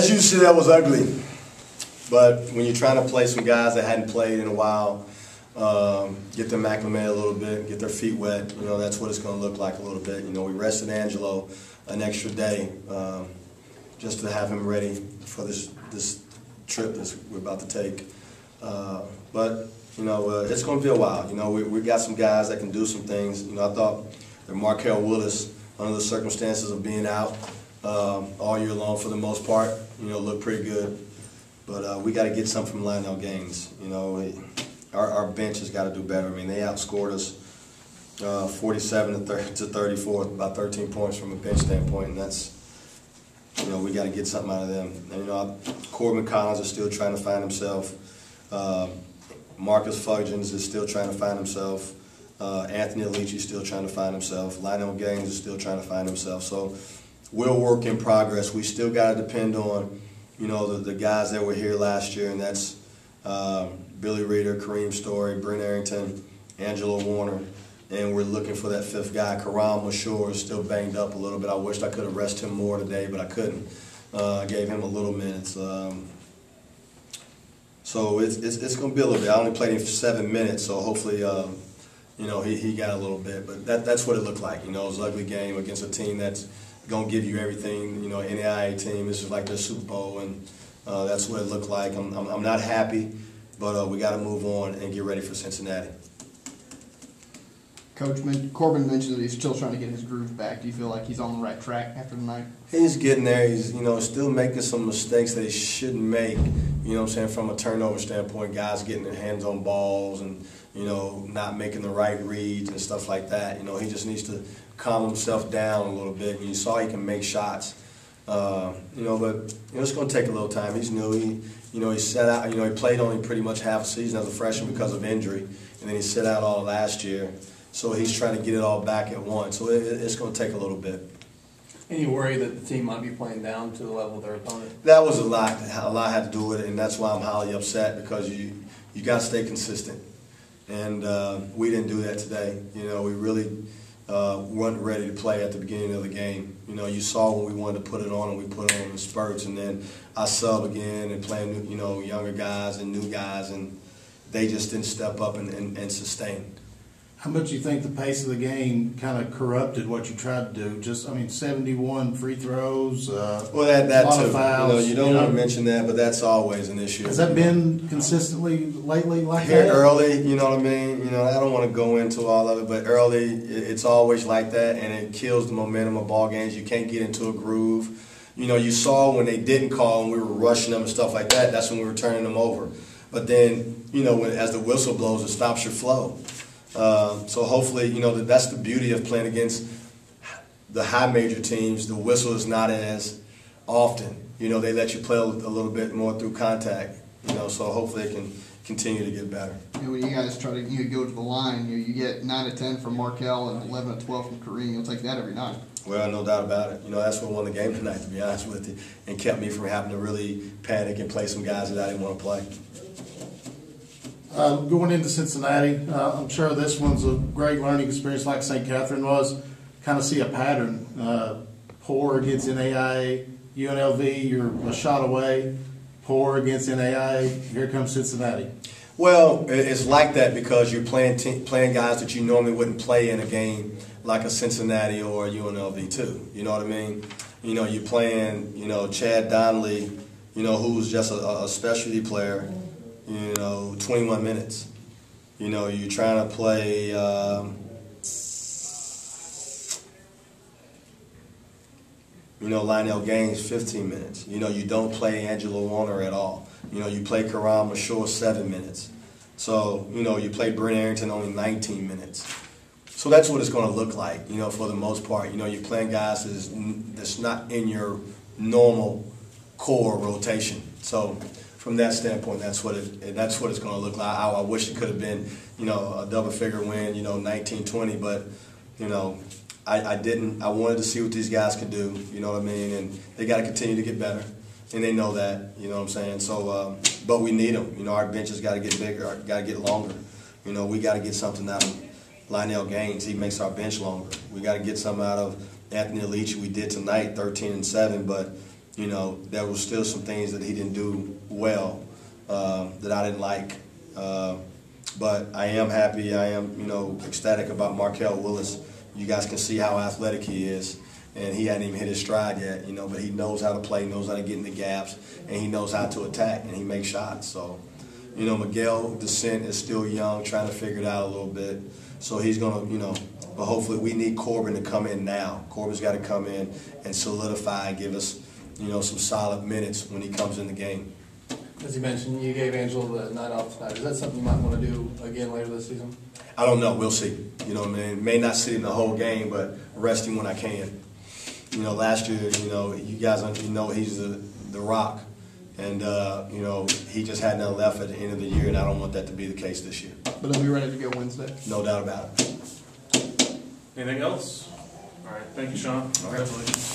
as you see, that was ugly. But when you're trying to play some guys that hadn't played in a while, get them acclimated a little bit, get their feet wet, that's what it's going to look like a little bit. We rested Angelo an extra day just to have him ready for this trip that we're about to take. But it's going to be a while. We got some guys that can do some things. I thought that Markel Willis, under the circumstances of being out all year long for the most part, looked pretty good. But we got to get something from Lionel Gaines. Our bench has got to do better. I mean, they outscored us 47 to 34, about 13 points from a bench standpoint, and that's, we got to get something out of them. And, Corbin Collins is still trying to find himself. Marcus Fudgens is still trying to find himself. Anthony Alici is still trying to find himself. Lionel Gaines is still trying to find himself. So we're a work in progress. We still got to depend on, the guys that were here last year, and that's Billy Reeder, Kareem Story, Brent Arrington, Angelo Warner, and we're looking for that fifth guy. Karam Mashore is still banged up a little bit. I wished I could have rested him more today, but I couldn't. I gave him a little minutes. So it's going to be a little bit. I only played him for 7 minutes, so hopefully, he got a little bit. But that's what it looked like. It was an ugly game against a team that's going to give you everything. NAIA team. This is like their Super Bowl, and that's what it looked like. I'm not happy, but we got to move on and get ready for Cincinnati. Coach, Corbin mentioned that he's still trying to get his groove back. Do you feel like he's on the right track after tonight? He's getting there. He's, still making some mistakes that he shouldn't make, from a turnover standpoint, guys getting their hands on balls and, not making the right reads and stuff like that. He just needs to calm himself down a little bit. And you saw he can make shots, but, it's going to take a little time. He's new. He set out, he played only pretty much half a season as a freshman because of injury, and then he set out all last year. So he's trying to get it all back at once. So it's going to take a little bit. Any worry that the team might be playing down to the level of their opponent? That was a lot. A lot had to do with it, and that's why I'm highly upset, because you got to stay consistent. And we didn't do that today. We really weren't ready to play at the beginning of the game. You saw when we wanted to put it on, and we put it on in spurts, and then I sub again and playing, younger guys and new guys, and they just didn't step up and sustain. How much do you think the pace of the game kind of corrupted what you tried to do? 71 free throws, well, that a lot too. Of fouls. You don't want to mention that, but that's always an issue. Has that been consistently lately like here that? Early, you know what I mean? I don't want to go into all of it, but early, it's always like that, and it kills the momentum of ball games. You can't get into a groove. You saw when they didn't call and we were rushing them and stuff like that, that's when we were turning them over. But then, as the whistle blows, it stops your flow. So hopefully, that's the beauty of playing against the high major teams. The whistle is not as often. They let you play a little bit more through contact. So hopefully it can continue to get better. When you guys try to go to the line, you get 9 to 10 from Markel and 11 to 12 from Kareem. You'll take that every night. Well, no doubt about it. That's what won the game tonight, to be honest with you, and kept me from having to really panic and play some guys that I didn't want to play. Going into Cincinnati, I'm sure this one's a great learning experience like St. Catherine was. Kind of see a pattern. Poor against NAIA, UNLV, you're a shot away. Poor against NAIA, here comes Cincinnati. Well, it's like that because you're playing guys that you normally wouldn't play in a game like a Cincinnati or a UNLV too. You know what I mean? You're playing, Chad Donnelly, who's just a specialty player. 21 minutes. You're trying to play Lionel Gaines 15 minutes. You don't play Angelo Warner at all. You play Karam Mashore 7 minutes. So, you play Brent Arrington only 19 minutes. So that's what it's going to look like, for the most part. You're playing guys that's not in your normal core rotation. So from that standpoint, that's what it's going to look like. I wish it could have been, a double-figure win, 19-20, but, I didn't. I wanted to see what these guys could do, you know what I mean? And they got to continue to get better, and they know that, you know what I'm saying? So, but we need them. Our bench has got to get bigger, got to get longer. We got to get something out of Lionel Gaines. He makes our bench longer. We got to get something out of Anthony Alici. We did tonight, 13 and 7, but you know, there was still some things that he didn't do well that I didn't like. But I am happy. I am, you know, ecstatic about Markel Willis. You guys can see how athletic he is, and he hadn't even hit his stride yet, you know, but he knows how to play, knows how to get in the gaps, and he knows how to attack, and he makes shots. So, you know, Miguel Descent is still young, trying to figure it out a little bit. So he's going to, you know, but hopefully we need Corbin to come in now. Corbin's got to come in and solidify and give us, you know, some solid minutes when he comes in the game. As you mentioned, you gave Angel the night off tonight. Is that something you might want to do again later this season? I don't know. We'll see. You know what I mean? May not sit him the whole game, but rest him when I can. You know, last year, you know, you guys, you know, he's the rock. And, you know, he just had nothing left at the end of the year, and I don't want that to be the case this year. But he'll be ready to go Wednesday. No doubt about it. Anything else? All right. Thank you, Sean. Congratulations.